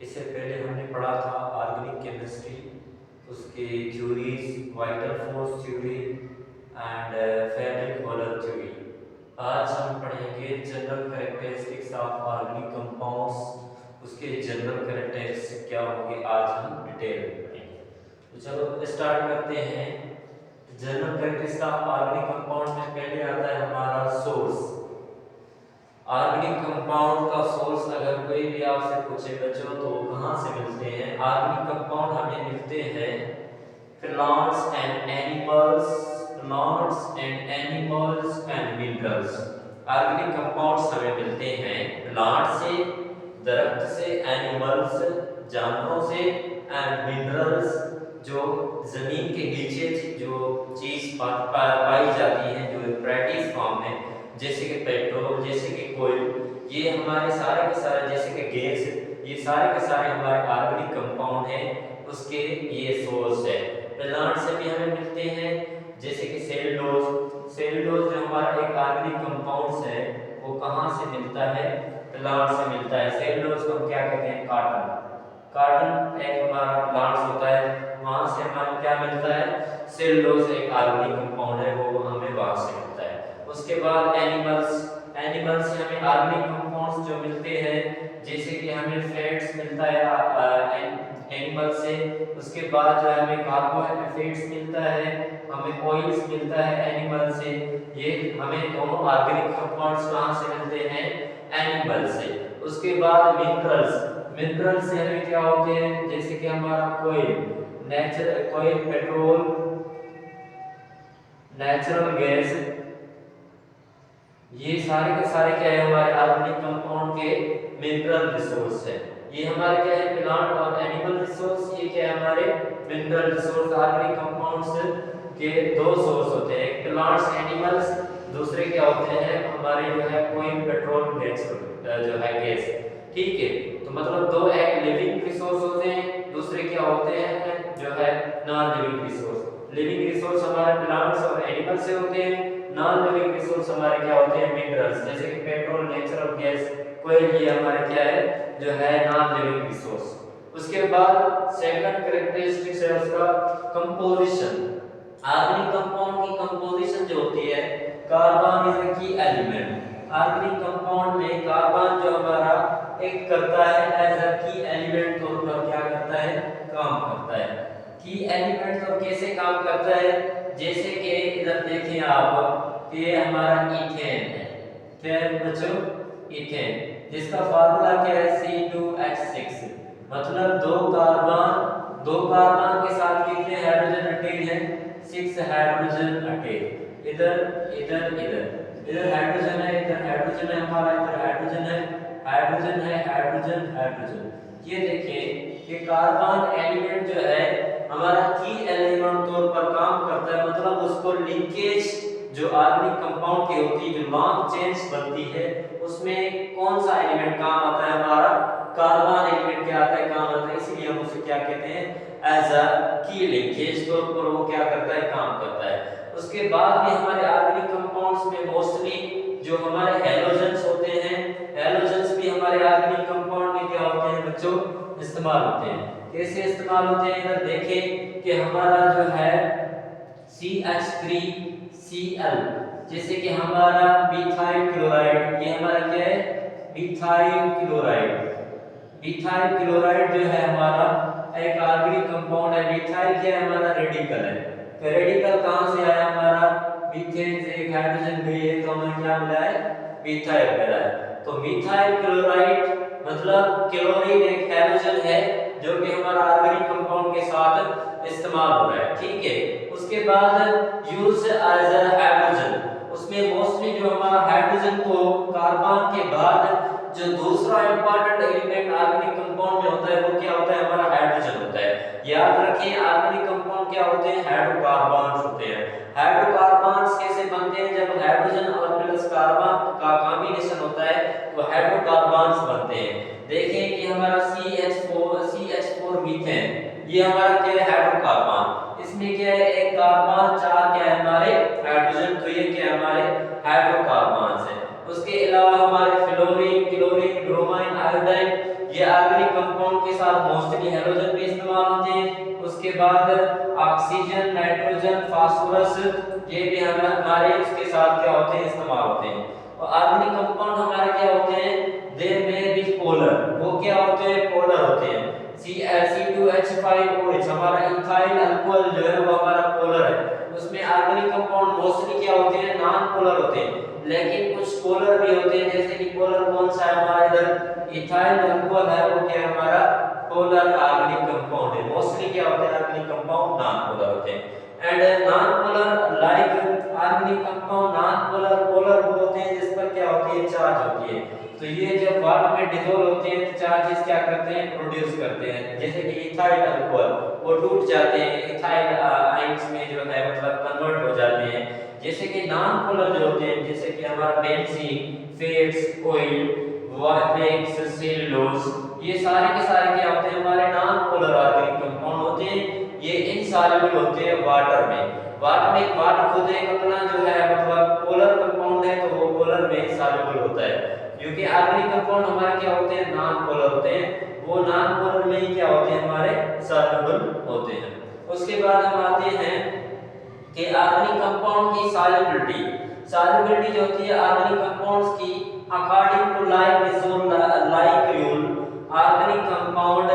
इससे पहले हमने पढ़ा था ऑर्गेनिक केमिस्ट्री, उसके theories, vital force theory and ferric holler theory. आज हम पढ़ेंगे general characteristics of organic compounds, उसके जनरल कैरेक्टरिस्टिक्स क्या होंगे आज हम डिटेल में पढ़ेंगे। तो चलो स्टार्ट करते हैं। General characteristics of organic compound में पहले आता है हमारा सोर्स। ऑर्गेनिक कंपाउंड का सोर्स अगर कोई भी आपसे पूछे बच्चों तो कहाँ से मिलते हैं? ऑर्गेनिक कंपाउंड हमें मिलते हैं plants and animals, plants and animals and minerals. Organic compounds हमें मिलते हैं प्लांट से, दरख्त से, एनिमल्स जानवरों से, एंड मिनरल्स जो जमीन के नीचे जो चीज पाई जाती है, जो प्रैक्टिस फॉर्म में, जैसे कि पेट्रोल, जैसे कि कोयल, ये हमारे सारे के सारे, जैसे कि गैस, ये सारे के सारे हमारे ऑर्गेनिक कंपाउंड हैं, उसके ये सोर्स है। प्लांट से भी हमें मिलते हैं, जैसे कि सेलुलोज। सेलुलोज जो हमारा एक ऑर्गेनिक कंपाउंड है, वो कहाँ से मिलता है? प्लांट से मिलता है। सेलुलोज को हम क्या कहते हैं? कॉटन। कॉटन एक हमारा प्लांट होता है, वहां से हमें क्या मिलता है? सेलुलोज एक ऑर्गेनिक कंपाउंड है, वो हमें वहां से मिलता है। उसके बाद एनिमल्स, एनिमल्स से हमें ऑर्गेनिक कंपाउंड्स जो मिलते हैं, जैसे कि हमें फैट्स मिलता है एनिमल से। उसके बाद जो है हमें कार्बोहाइड्रेट्स मिलता है, हमें ऑयल्स मिलता है एनिमल से। ये हमें दोनों ऑर्गेनिक कंपाउंड्स कहाँ से मिलते हैं? एनिमल से। उसके बाद मिनरल्स, मिनरल्स से हमें क्या होते हैं? जैसे कि हमारा कोयल, नेचुरल कोयल, पेट्रोल, नेचुरल गैस, ये सारे के सारे क्या है? हमारे ऑर्गेनिक कंपाउंड के मिनरल रिसोर्स है। ये हमारे क्या है? प्लांट और एनिमल रिसोर्स, ये क्या है? हमारे मिनरल रिसोर्स। ऑर्गेनिक कंपाउंड्स के दो सोर्स होते हैं, एक प्लांट्स एनिमल्स, दूसरे क्या होते हैं? हमारे जो है कोई पेट्रोल, नेचुरल जो है गैस। ठीक है, तो मतलब दो, एक लिविंग रिसोर्स होते हैं, दूसरे क्या होते हैं? जो है non living resource. Living resource हमारे प्लांट्स और एनिमल से होते हैं, नॉन लिविंग रिसोर्स हमारे क्या होते हैं? मिनरल्स, जैसे कि पेट्रोल, नेचुरल गैस, कोयल, ये हमारे क्या है? जो है नॉन लिविंग रिसोर्स। उसके बाद सेकंड कैरेक्टरिस्टिक्स है उसका कंपोजिशन। ऑर्गेनिक कंपाउंड की कंपोजिशन जो होती है, कार्बन इज अ की एलिमेंट। ऑर्गेनिक कंपाउंड में कार्बन जो हमारा एक करता है एज अ की एलिमेंट तौर पर क्या करता है? काम करता है। की एलिमेंट तो कैसे काम करता है? जैसे कि इधर देखें आप, ये हमारा इथेन है। क्या है बच्चों? इथेन, जिसका फार्मूला क्या है? C2H6। मतलब दो कार्बन के साथ कितने हाइड्रोजन अटेन है? 6 हाइड्रोजन अटेन। इधर इधर इधर इधर हाइड्रोजन है, इधर हाइड्रोजन है हमारा, इधर हाइड्रोजन है, हाइड्रोजन है, हाइड्रोजन, हाइड्रोजन। ये देखिए, ये कार्बन एलिमेंट जो है हमारा की एलिमेंट तौर पर काम करता है। मतलब उसको लिंकेज जो ऑर्गेनिक कंपाउंड की होती है, जो लॉन्ग चेन्स बनती है, उसमें कौन सा एलिमेंट काम आता है? हमारा कार्बन एलिमेंट क्या आता है? काम आता है। इसीलिए हम उसे क्या कहते हैं? एज अ की लिंकेज तौर पर वो क्या करता है? काम करता है। उसके बाद भी हमारे ऑर्गेनिक कंपाउंड्स में मोस्टली जो हमारे हैलोजेंस होते हैं, हैलोजेंस भी हमारे ऑर्गेनिक कंपाउंड में क्या होते हैं बच्चों? इस्तेमाल होते हैं। कैसे इस्तेमाल होते हैं? इधर देखें कि हमारा जो है CH3Cl, जैसे कि हमारा मिथाइल क्लोराइड, ये हमारा क्या है? Methyl chloride. मिथाइल क्लोराइड जो है हमारा एक ऑर्गेनिक कंपाउंड है। मिथाइल क्या है? हमारा रेडिकल है। तो रेडिकल कहाँ से आया? हमारा मीथेन से एक हाइड्रोजन गई है, तो हमें क्या मिला है? मिथाइल मिला है। तो मिथाइल क्लोराइड मतलब क्लोरीन एक हाइड्रोजन है, जो कि हमारा ऑर्गेनिक कंपाउंड के साथ इस्तेमाल हो रहा है। ठीक है, उसके बाद यूज एज अ हाइड्रोजन, उसमें मोस्टली जो हमारा हाइड्रोजन को कार्बन के बाद जो दूसरा इंपॉर्टेंट एलिमेंट ऑर्गेनिक कंपाउंड में होता है, वो क्या होता है? हमारा हाइड्रोजन होता है। याद रखें, ऑर्गेनिक कंपाउंड क्या होते हैं? हाइड्रोकार्बन्स होते हैं। हाइड्रोकार्बन्स कैसे बनते हैं? जब हाइड्रोजन और प्लस कार्बन का कॉम्बिनेशन होता है तो हाइड्रोकार्बन्स बनते हैं। देखें कि हमारा CH4 मीथेन, ये हमारा क्या है? हाइड्रोकार्बन। इसमें क्या है? एक कार्बन, चार क्या है? हमारे हाइड्रोजन। तो ये क्या है? हमारे हाइड्रोकार्बन्स है। उसके अलावा हमारे फ्लोरीन, क्लोरीन, ब्रोमाइन, आयोडाइन, ये ऑर्गेनिक कंपाउंड के साथ मोस्टली हैलोजन भी इस्तेमाल होते हैं। उसके बाद ऑक्सीजन, नाइट्रोजन, फास्फोरस ये भी हमारे उसके साथ क्या होते हैं, इस्तेमाल होते हैं। और ऑर्गेनिक कंपाउंड हमारे क्या होते हैं, दे में बी पोलर, वो क्या होते हैं, पोलर होते हैं। C2H5OH हमारा इथाइल अल्कोहल जो है वो हमारा पोलर है। उसमें ऑर्गेनिक कंपाउंड मोस्टली क्या होते हैं, नॉन पोलर होते हैं, लेकिन कुछ पोलर भी होते हैं। जैसे कि पोलर कौन सा है हमारा, इधर इथाइल अल्कोहल है, वो क्या हमारा पोलर ऑर्गेनिक कंपाउंड है। मोस्टली क्या होते हैं, ऑर्गेनिक कंपाउंड नॉन पोलर होते हैं। And non polar like organic compound non polar polar होते हैं जिस पर क्या होती है, चार्ज होती है। तो ये जब वाटर में डिसॉल्व होते हैं तो चार्जेस क्या करते हैं, प्रोड्यूस करते हैं। जैसे कि इथाइल अल्कोहल वो टूट जाते हैं, इथाइल आयंस में जो है मतलब कन्वर्ट हो जाते हैं। जैसे कि नॉन पोलर जो होते हैं, जैसे कि हमारा benzene, fats, oil, wax, cellulose, ये सारे के सारे क्या होते हैं, हमारे नॉन पोलर ऑर्गेनिक कंपाउंड होते हैं। ये इनसॉल्युबल होते हैं वाटर में। वाटर खुद एक अपना जो है मतलब पोलर कंपाउंड है, तो वो पोलर में सॉल्युबल होता है। क्योंकि ऑर्गेनिक कंपाउंड हमारे क्या होते हैं, नॉन पोलर होते हैं, वो नॉन पोलर में ही क्या होते हैं, हमारे सॉल्युबल होते हैं। उसके बाद हम आते हैं कि ऑर्गेनिक कंपाउंड की सॉल्युबिलिटी जो होती है ऑर्गेनिक कंपाउंड्स की, according to like rule, organic compound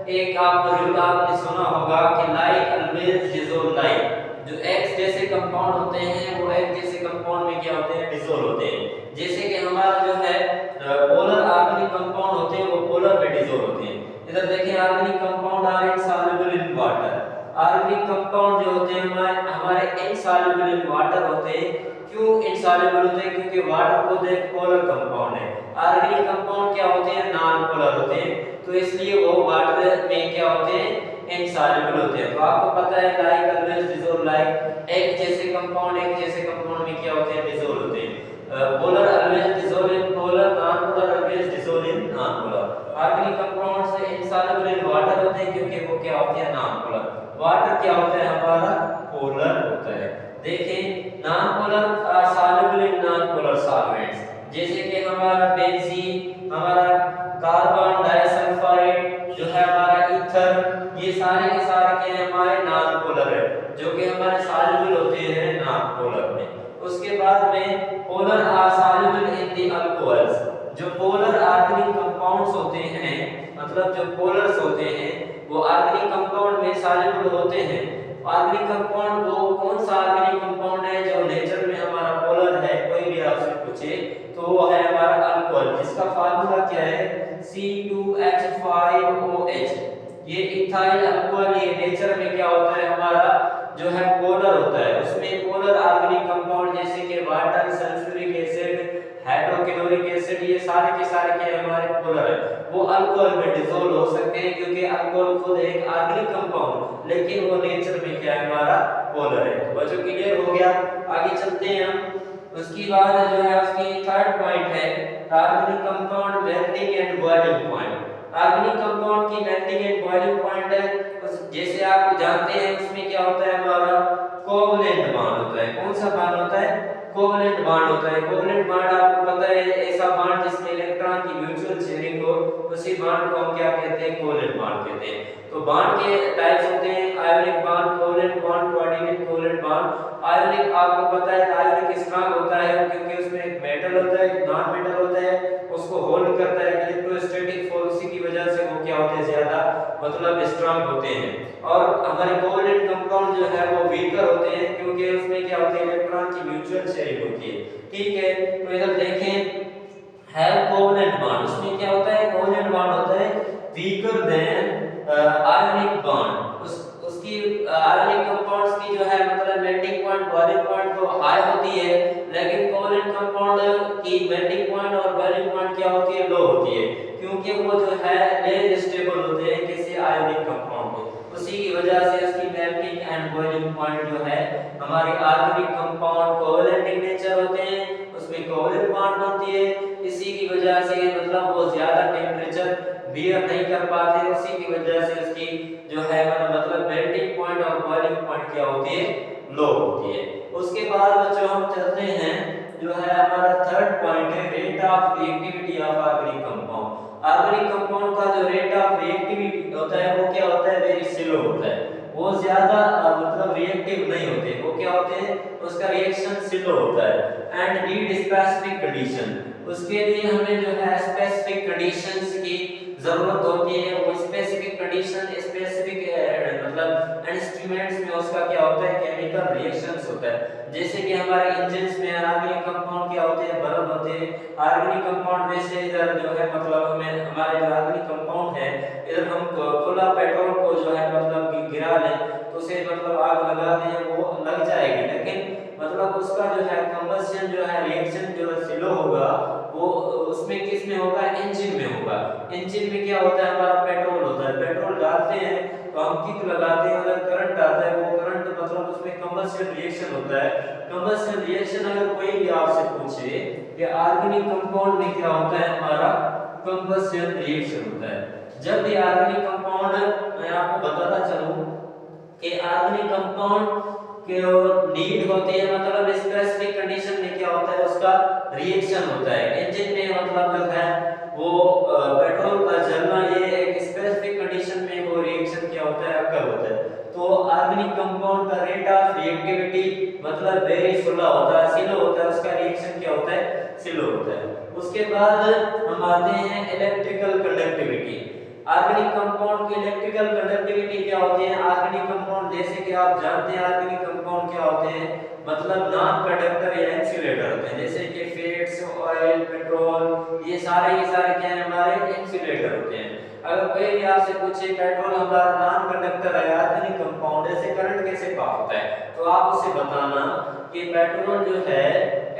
एक रूल आपने सुना होगा कि लाइक ऑलवेज डिसॉल्व लाइक। जो एक्स जैसे कंपाउंड होते हैं वो एक जैसे कंपाउंड में क्या होते हैं, डिसॉल्व होते हैं। जैसे कि हमारा जो है पोलर ऑर्गेनिक कंपाउंड होते हैं वो पोलर में डिसॉल्व होते हैं। इधर देखिए organic compound are insoluble in water. Organic compound जो होते हैं हमारे इनसॉल्युबल इन वाटर होते हैं। क्यों इनसॉल्युबल होते हैं, क्योंकि वाटर खुद एक पोलर कंपाउंड है। ऑर्गेनिक कंपाउंड क्या होते हैं, नॉन पोलर होते हैं, तो इसलिए वो वाटर में क्या होते हैं, इनसॉल्युबल होते हैं। तो आपको पता है लाइक ऑलवेज डिसॉल्व लाइक, एक जैसे कंपाउंड में क्या होते हैं, डिसॉल्व होते हैं। Polar always dissolve in polar, non polar always dissolve in non polar. Organic compounds insoluble in water होते हैं क्योंकि वो क्या होते हैं, नॉन पोलर। वाटर क्या होता है, हमारा पोलर होता है। देखें non polar soluble in non polar solvents, जैसे कि हमारा बेंजीन, हमारा कार्बन डाइसल्फाइड जो है, हमारा ईथर, ये सारे के सारे क्या है, हमारे नॉन पोलर है, जो कि हमारे सॉल्युबल होते हैं नॉन पोलर में। उसके बाद में polar are soluble in the alcohols. जो पोलर ऑर्गेनिक कंपाउंड्स होते हैं, मतलब जो पोलर्स होते हैं वो ऑर्गेनिक कंपाउंड में सॉल्युबल होते हैं। ऑर्गेनिक कंपाउंड वो कौन सा ऑर्गेनिक कंपाउंड है जो नेचर में हमारा पोलर है, कोई भी आपसे पूछे तो वो है हमारा अल्कोहल, जिसका फार्मूला क्या है, C2H5OH। ये इथाइल अल्कोहल ये नेचर में क्या होता है, हमारा जो है पोलर होता है। उसमें पोलर ऑर्गेनिक कंपाउंड जैसे कि water, sulphuric acid, hydrochloric acid, ये सारे के सारे क्या हमारे पोलर है। वो अल्कोहल में डिसॉल्व हो सकते हैं क्योंकि अल्कोहल खुद एक ऑर्गेनिक कंपाउंड, लेकिन वो नेचर में क्या है, हमारा पोलर है। तो बच्चों क्लियर हो गया, आगे चलते हैं हम। उसकी बाद जो है उसकी थर्ड पॉइंट है organic compound melting and boiling point. Organic compound की मेल्टिंग एंड बॉइलिंग पॉइंट है, जैसे आप जानते हैं उसमें क्या होता है, हमारा कोवलेंट बॉन्ड होता है। कौन सा बॉन्ड होता है, कोवलेंट बॉन्ड होता है। कोवलेंट बॉन्ड आपको पता है ऐसा बॉन्ड जिसमें इलेक्ट्रॉन की म्यूचुअल शेयरिंग हो, उसी बॉन्ड को हम क्या कहते हैं, कोवलेंट बॉन्ड कहते हैं। तो बॉन्ड के टाइप्स होते हैं ionic bond, covalent bond, coordinate covalent bond. Ionic आपको पता है आयोनिक स्ट्रांग होता है क्योंकि उसमें एक मेटल होता है, नॉन मेटल होता है, उसको होल्ड करता है इलेक्ट्रोस्टैटिक फोर्स की वजह से वो क्या होते हैं, ज्यादा मतलब स्ट्रांग होते हैं। और हमारे कोवलेंट कंपाउंड जो है वो वीकर होते हैं क्योंकि उसमें क्या होते हैं, इलेक्ट्रॉन की म्यूचुअल शेयरिंग होती है। ठीक है, तो इधर देखें है कोवलेंट बॉन्ड, उसमें क्या होता है, कोवलेंट बॉन्ड होता है वीकर देन आयोनिक बॉन्ड। उसकी आयोनिक कंपाउंड्स की जो है मतलब मेल्टिंग पॉइंट, बॉइलिंग पॉइंट तो हाई होती है, लेकिन कोवलेंट कंपाउंड की मेल्टिंग पॉइंट और बॉइलिंग पॉइंट क्या होती है, लो होती है, क्योंकि वो जो है लेस स्टेबल होते हैं किसी आयोनिक कंपाउंड में। उसी की वजह से उसकी मेल्टिंग एंड बॉइलिंग पॉइंट जो है, हमारे organic compound covalent in nature होते हैं, उसमें कोवलेंट बॉन्ड बनती है। इसी की वजह से मतलब वो ज्यादा टेंपरेचर बियर नहीं कर पाते, उसी की वजह से उसकी जो है मतलब मेल्टिंग पॉइंट और बॉइलिंग पॉइंट क्या होती है, लो होती है। उसके बाद बच्चों हम चलते हैं जो है हमारा थर्ड पॉइंट है rate of reactivity of organic compound. Organic compound का जो रेट ऑफ रिएक्टिविटी होता है वो क्या होता है, वेरी स्लो होता है, वो ज्यादा मतलब रिएक्टिव नहीं होते, वो क्या होते हैं, उसका रिएक्शन स्लो होता है। एंड नीड स्पेसिफिक कंडीशन, उसके लिए हमें जो है स्पेसिफिक कंडीशंस की जरूरत होती है। वो स्पेसिफिक कंडीशन स्पेसिफिक मतलब इंस्ट्रूमेंट्स में उसका क्या होता है, केमिकल रिएक्शंस होता है। जैसे कि हमारे इंजन्स में ऑर्गेनिक कंपाउंड क्या होते हैं, बर्न होते हैं। ऑर्गेनिक कंपाउंड में से इधर जो है मतलब हमें हमारे जो ऑर्गेनिक कंपाउंड है, इधर हम खुला पेट्रोल को जो है मतलब गिरा लें तो उसे मतलब आग लगा दें वो लग जाएगी, लेकिन मतलब उसका जो है कंबशन जो है रिएक्शन जो स्लो होगा वो उसमें किस में होगा, इंजन में होगा। इंजन में क्या होता है, हमारा पेट्रोल होता है, पेट्रोल डालते हैं तो हम किक लगाते हैं, अगर करंट आता है वो करंट मतलब उसमें कंबशन रिएक्शन होता है। कंबशन रिएक्शन अगर कोई भी आपसे पूछे कि ऑर्गेनिक कंपाउंड में क्या होता है, हमारा कंबशन रिएक्शन होता है। जब भी ऑर्गेनिक कंपाउंड, मैं आपको बताता चलूं कि ऑर्गेनिक कंपाउंड के नीड होती है मतलब स्पेसिफिक कंडीशन में क्या होता है, उसका रिएक्शन होता है। इंजन में मतलब जो है वो पेट्रोल का जलना, ये एक स्पेसिफिक कंडीशन में वो रिएक्शन क्या होता है, अकर होता है। तो ऑर्गेनिक कंपाउंड का रेट ऑफ रिएक्टिविटी मतलब वेरी स्लो होता है, स्लो होता है, उसका रिएक्शन क्या होता है, स्लो होता है। उसके बाद हम आते हैं इलेक्ट्रिकल कंडक्टिविटी। ऑर्गेनिक कंपाउंड की इलेक्ट्रिकल कंडक्टिविटी क्या होती है, ऑर्गेनिक कंपाउंड जैसे कि आप जानते हैं ऑर्गेनिक कंपाउंड क्या होते हैं, मतलब नॉन कंडक्टर या इंसुलेटर होते हैं। जैसे कि फैट्स, ऑयल, पेट्रोल, ये सारे क्या है, हमारे इंसुलेटर होते हैं। अगर कोई भी आपसे पूछे पेट्रोल हमारा नॉन कंडक्टर है, ऑर्गेनिक कंपाउंड है, करंट कैसे पास होता है, तो आप उसे बताना कि पेट्रोल जो है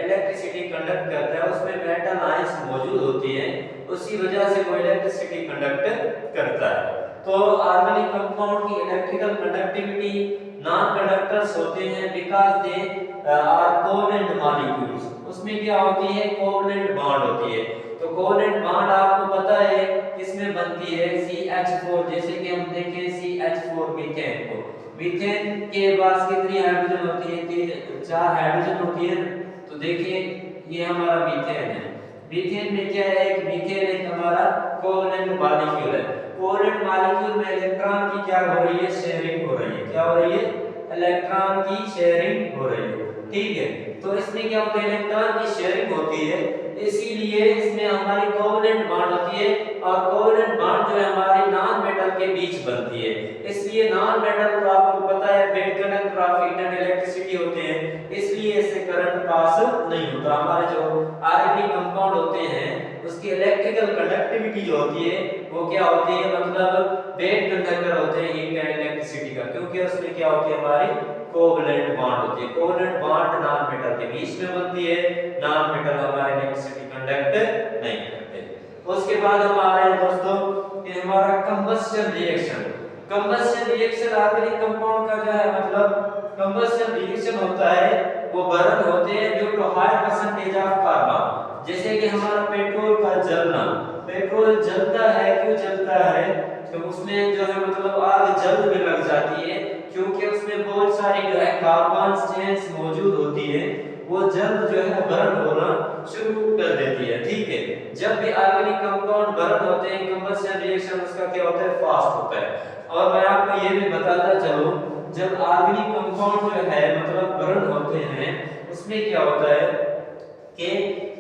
इलेक्ट्रिसिटी कंडक्ट करता है, उसमें मेटल आयंस मौजूद होती हैं, उसी वजह से वो इलेक्ट्रिसिटी कंडक्ट करता है। तो ऑर्गेनिक कंपाउंड की इलेक्ट्रिकल कंडक्टिविटी नॉन कंडक्टर्स होते हैं because they are covalent molecules. उसमें क्या होती है, कोवेलेंट बॉन्ड होती है। तो कोवेलेंट बॉन्ड आपको पता है किसमें बनती है, CH4। जैसे कि हम देखें CH4 मीथेन को, मीथेन के पास कितनी हाइड्रोजन होती है, 4 हाइड्रोजन होती है। तो देखिए ये हमारा मीथेन है। मीथेन में क्या है, एक मीथेन एक हमारा कोवेलेंट मॉलिक्यूल है। कोवेलेंट मॉलिक्यूल में इलेक्ट्रॉन की क्या हो रही है, शेयरिंग हो रही है। क्या हो रही है, इलेक्ट्रॉन की शेयरिंग हो रही है। ठीक है, तो इसमें क्या होता है, इलेक्ट्रॉन की शेयरिंग होती है, इसीलिए इसमें हमारी कोवेलेंट बॉन्ड होती है। और कोवेलेंट बॉन्ड जो है हमारे नॉन मेटल के बीच बनती है। इसलिए नॉन मेटल को आपको पता है bad conductor of heat and electricity होते हैं, इसलिए इससे करंट पास नहीं होता। हमारे जो ऑर्गेनिक कंपाउंड होते हैं उसकी इलेक्ट्रिकल कंडक्टिविटी जो होती है वो क्या होती है, मतलब बेड कंडक्टर होते हैं हीट एंड इलेक्ट्रिसिटी का, क्योंकि उसमें क्या होती है, हमारी कोवेलेंट बॉन्ड होती है। कोवेलेंट बॉन्ड नॉन मेटल के बीच में बनती है, नॉन मेटल हमारे इलेक्ट्रिसिटी कंडक्ट नहीं करते। उसके बाद हम आ रहे हैं दोस्तों कि हमारा combustion reaction. Combustion reaction organic compound का जो है मतलब कंबशन रिएक्शन होता है, वो बर्न होते हैं due to high percentage of carbon. जैसे कि हमारा पेट्रोल का जलना, पेट्रोल जलता है, क्यों जलता है, तो उसमें जो है मतलब आग जल्द में लग जाती है, क्योंकि उसमें बहुत सारी जो है कार्बन चेन्स मौजूद होती है, वो जल्द जो है बर्न होना शुरू कर देती है। ठीक है, जब भी ऑर्गेनिक कंपाउंड बर्न होते हैं, कंबशन रिएक्शन उसका क्या होता है, फास्ट होता है। और मैं आपको ये भी बताता चलूं, जब ऑर्गेनिक कंपाउंड जो है मतलब बर्न होते हैं, उसमें क्या होता है कि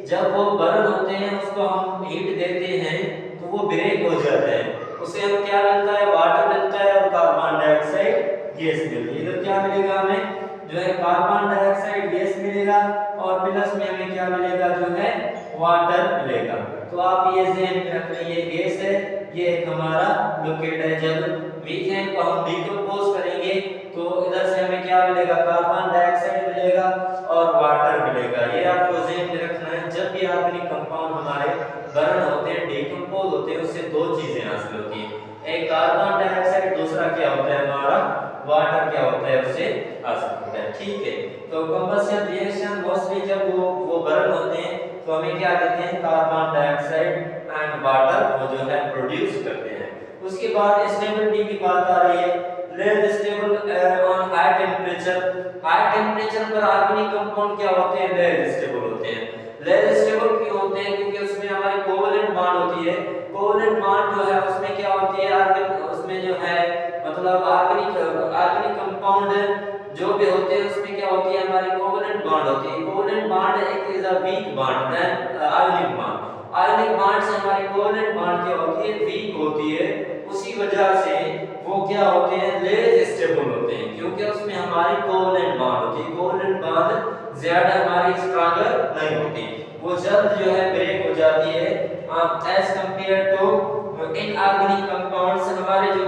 जब वो बर्न होते हैं उसको हम हीट देते हैं तो वो ब्रेक हो जाते हैं, उसे हम क्या मिलता है, वाटर मिलता है और कार्बन डाइऑक्साइड गैस मिलती है। इधर क्या मिलेगा हमें, जो है कार्बन डाइऑक्साइड गैस मिलेगा और प्लस में हमें क्या मिलेगा, जो है वाटर मिलेगा। तो आप ये ध्यान में रख लें, ये गैस है, ये एक हमारा लिक्विड है। जब मीथेन को हम डिकम्पोज करेंगे तो इधर से हमें क्या मिलेगा, कार्बन डाइऑक्साइड मिलेगा और वाटर मिलेगा। ये आपको ध्यान में रखना है। जब भी ऑर्गेनिक कंपाउंड हमारे बर्न होते हैं, डिकम्पोज होते हैं, उससे दो चीजें हासिल होती हैं, एक कार्बन डाइऑक्साइड, दूसरा क्या होता है हमारा वाटर क्या होता है, उससे हासिल होता है। ठीक है, तो कंबशन रिएक्शन मोस्टली जब वो बर्न होते हैं तो हमें क्या देते हैं, कार्बन डाइऑक्साइड एंड वाटर वो जो है प्रोड्यूस करते हैं। उसके बाद स्टेबिलिटी की बात आ रही है, less stable on high temperature. High temperature पर ऑर्गेनिक कंपाउंड क्या होते हैं, लेस स्टेबल होते हैं। लेस स्टेबल क्यों होते हैं, क्योंकि उसमें हमारी कोवेलेंट बॉन्ड होती है। कोवेलेंट है उसमें क्या होती है उसमें जो है मतलब ऑर्गेनिक कंपाउंड जो भी होते हैं उसमें क्या होती है हमारी कोवेलेंट बॉन्ड होती है। कोवेलेंट बॉन्ड एक is a weak bond than ionic bond. Ionic bond से हमारी कोवेलेंट बॉन्ड क्या होती है वीक होती है, उसी वजह से वो क्या होते हैं लेस स्टेबल होते हैं क्योंकि उसमें हमारी कोवेलेंट बॉन्ड होती है। कोवेलेंट बॉन्ड ज्यादा हमारी स्ट्रॉन्गर नहीं होती, वो जल्द जो है ब्रेक हो जाती है as compare to inorganic compounds. हमारे जो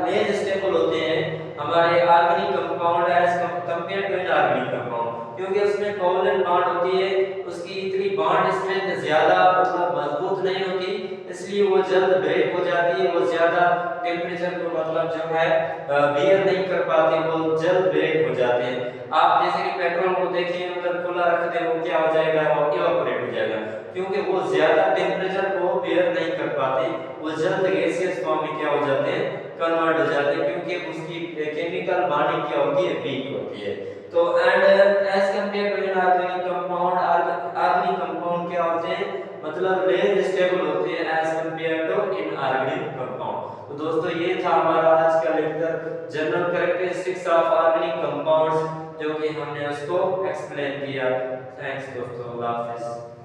लेस स्टेबल होते हैं हमारे organic compound as compare to inorganic compound, क्योंकि उसमें कोवेलेंट बॉन्ड होती है, उसकी इतनी बॉन्ड स्ट्रेंथ ज्यादा मतलब मजबूत नहीं होती, इसलिए वो जल्द ब्रेक हो जाती है। वो ज्यादा टेम्परेचर को मतलब जो है बियर नहीं कर पाते, वो जल्द ब्रेक हो जाते हैं। आप जैसे कि पेट्रोल को देखिए अगर खुला रख दें वो क्या हो जाएगा, वो इवापोरेट हो जाएगा क्योंकि वो ज्यादा टेम्परेचर को बियर नहीं कर पाते, वो जल्द गैसियस फॉर्म में क्या हो जाते हैं कन्वर्ट हो जाते हैं क्योंकि उसकी केमिकल बॉन्डिंग क्या होती है वीक होती है। तो and as compare to inorganic compound, organic compound क्या होते हैं मतलब लेस स्टेबल होते हैं as compare to inorganic compound. तो दोस्तों ये था हमारा आज का lecture general characteristics of organic compounds, जो कि हमने उसको एक्सप्लेन किया। थैंक्स दोस्तों, अल्लाह हाफिज़।